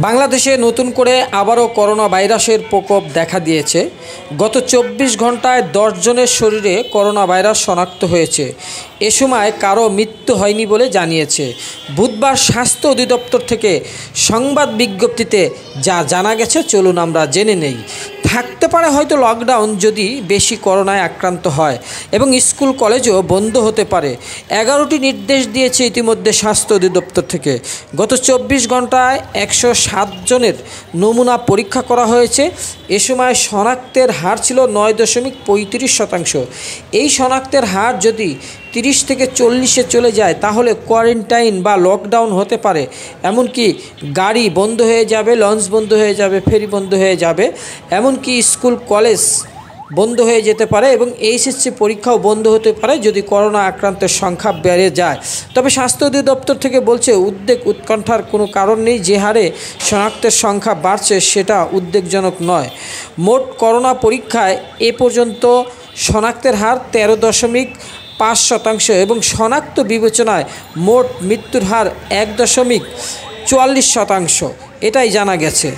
বাংলাদেশে নতুন করে আবারও করোনা ভাইরাসের প্রকোপ দেখা দিয়েছে। গত 24 ঘন্টায় 10 জনের শরীরে করোনা ভাইরাস শনাক্ত হয়েছে। এ সময় কারো মৃত্যু হয়নি বলে জানিয়েছে। বুধবার স্বাস্থ্য অধিদপ্তর থেকে সংবাদ বিজ্ঞপ্তিতে যা জানা গেছে চলুন আমরা জেনে নেই। থাকতে পারে হয়তো লকডাউন যদি বেশি করোনায় আক্রান্ত হয়, এবং স্কুল কলেজও বন্ধ হতে পারে। 11টি নির্দেশ দিয়েছে ইতিমধ্যে স্বাস্থ্য অধিদপ্তর থেকে। গত 24 ঘন্টায় 107 জনের নমুনা পরীক্ষা করা হয়েছে। এ সময় শনাক্তের হার ছিল 9.35%। এই শনাক্তের হার যদি 30 থেকে 40-এ চলে যায় তাহলে কোয়ারেন্টাইন বা লকডাউন হতে পারে। এমনকি গাড়ি বন্ধ হয়ে যাবে, লঞ্চ বন্ধ হয়ে যাবে, ফেরি বন্ধ হয়ে যাবে, এমনকি স্কুল কলেজ বন্ধ হয়ে যেতে পারে এবং এইচএসসি পরীক্ষাও বন্ধ হতে পারে যদি করোনা আক্রান্তের সংখ্যা বেড়ে যায়। তবে স্বাস্থ্য অধিদপ্তর থেকে বলছে, উৎকণ্ঠার কোনো কারণ নেই। যে হারে শনাক্তের সংখ্যা বাড়ছে সেটা উদ্বেগজনক নয়। মোট করোনা পরীক্ষায় এ পর্যন্ত শনাক্তের হার 13.5% এবং শনাক্ত বিবেচনায় মোট মৃত্যুর হার 1.44%। এটাই জানা গেছে।